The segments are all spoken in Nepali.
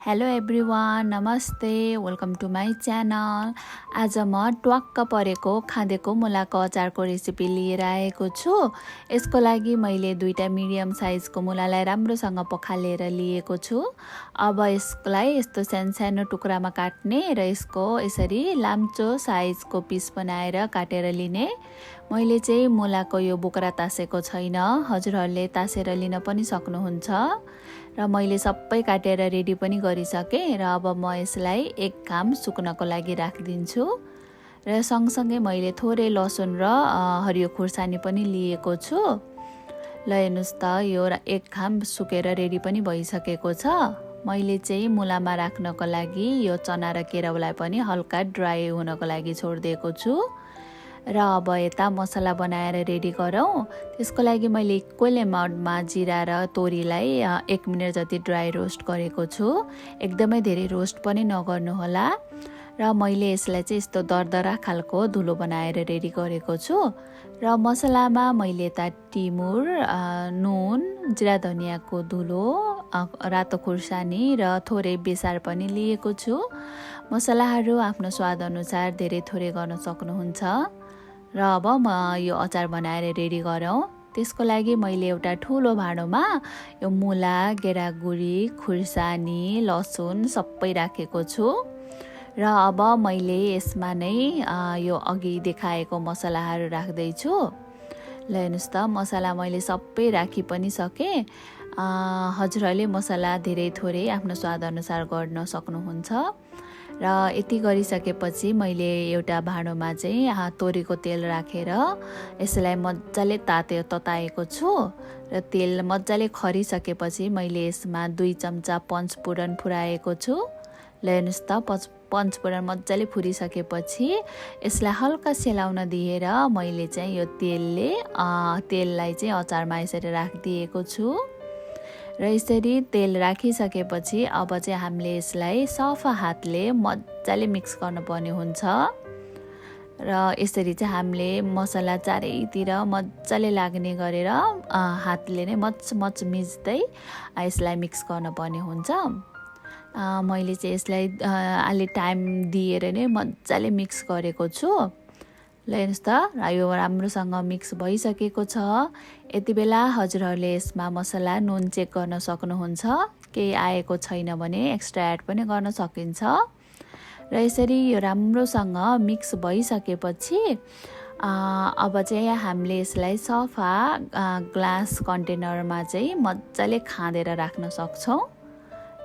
हेलो एभ्रिवान, नमस्ते, वेलकम टु माई च्यानल। आज म ट्वाक्क परेको खाँदेको मुलाको अचारको रेसिपी लिएर आएको छु। यसको लागि मैले 2टा मिडियम साइजको मुलालाई राम्रोसँग पखालेर लिएको छु। अब यसलाई यस्तो सानो टुक्रामा काट्ने र यसको यसरी लाम्चो साइजको पिस बनाएर काटेर लिने। मैले चाहिँ मुलाको यो बोक्रा तासेको छैन, हजुरहरूले तासेर लिन पनि सक्नुहुन्छ। र मैले सबै काटेर रेडी पनि गरिसकेँ र अब म यसलाई एक घाम सुक्नको लागि राखिदिन्छु। र सँगसँगै मैले थोरै लसुन र हरियो खुर्सानी पनि लिएको छु। ल हेर्नुहोस् त, यो एक घाम सुकेर रेडी पनि भइसकेको छ। मैले चाहिँ मुलामा राख्नको लागि यो चना र केराउलाई पनि हल्का ड्राई हुनको लागि छोडिदिएको छु। र अब यता मसला बनाएर रेडी गरौँ। त्यसको लागि मैले इक्वल एमाउन्टमा जिरा र तोरीलाई 1 मिनट जति ड्राई रोस्ट गरेको छु। एकदमै धेरै रोस्ट पनि नगर्नुहोला। र मैले यसलाई चाहिँ यस्तो दरदरा खालको धुलो बनाएर रेडी गरेको छु। र मसलामा मैले यता टिमुर, नुन, जिरा धनियाको धुलो, रातो खुर्सानी र थोरै बेसार पनि लिएको छु। मसलाहरू आफ्नो स्वाद अनुसार धेरै थोरै गर्न सक्नुहुन्छ। र अब म यो अचार बनाएर रेडी गरौँ। त्यसको लागि मैले एउटा ठुलो भाँडोमा यो मुला, गेडागुडी, खुर्सानी, लसुन सबै राखेको छु। र अब मैले यसमा नै यो अघि देखाएको मसलाहरू राख्दैछु। ल हेर्नुहोस् त, मसला मैले सबै राखी पनि सकेँ। हजुरहरूले मसला धेरै थोरै आफ्नो स्वाद अनुसार गर्न सक्नुहुन्छ। र यति गरिसकेपछि मैले एउटा भाँडोमा चाहिँ तोरीको तेल राखेर यसलाई मजाले तताएको छु। र तेल मजाले खरिसकेपछि मैले यसमा 2 चम्चा पन्चफुरन फुराएको छु। ल हेर्नुहोस् त, पन्चफुरन मजाले फुरिसकेपछि यसलाई हल्का सेलाउन दिएर मैले चाहिँ यो तेललाई चाहिँ अचारमा यसरी राखिदिएको छु। र यसरी तेल राखिसकेपछि अब चाहिँ हामीले यसलाई सफा हातले मजाले मिक्स गर्नुपर्ने हुन्छ। र यसरी चाहिँ हामीले मसला चारैतिर मजाले लाग्ने गरेर हातले नै मच मिच्दै यसलाई मिक्स गर्नुपर्ने हुन्छ। मैले चाहिँ यसलाई अलि टाइम दिएर नै मजाले मिक्स गरेको छु। ल हेर्नुहोस् त, यो राम्रोसँग मिक्स भइसकेको छ। यति बेला हजुरहरूले यसमा मसला नुन चेक गर्न सक्नुहुन्छ। केही आएको छैन भने एक्स्ट्रा एड पनि गर्न सकिन्छ। र यसरी यो राम्रोसँग मिक्स भइसकेपछि अब चाहिँ हामीले यसलाई सफा ग्लास कन्टेनरमा चाहिँ मजाले खाँदेर राख्न सक्छौँ।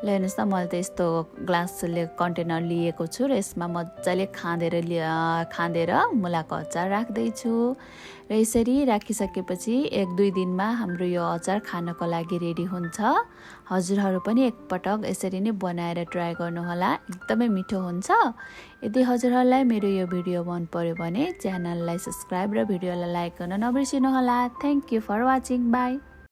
ल हेर्नुहोस् त, मैले त यस्तो ग्लासले कन्टेनर लिएको छु र यसमा मजाले खाँदेर मुलाको अचार राख्दैछु। र यसरी राखिसकेपछि 1-2 दिनमा हाम्रो यो अचार खानको लागि रेडी हुन्छ। हजुरहरू पनि एकपटक यसरी नै बनाएर ट्राई गर्नुहोला, एकदमै मिठो हुन्छ। यदि हजुरहरूलाई मेरो यो भिडियो मन पर्यो भने च्यानललाई सब्सक्राइब र भिडियोलाई लाइक गर्न नबिर्सिनुहोला। Thank you for watching. By.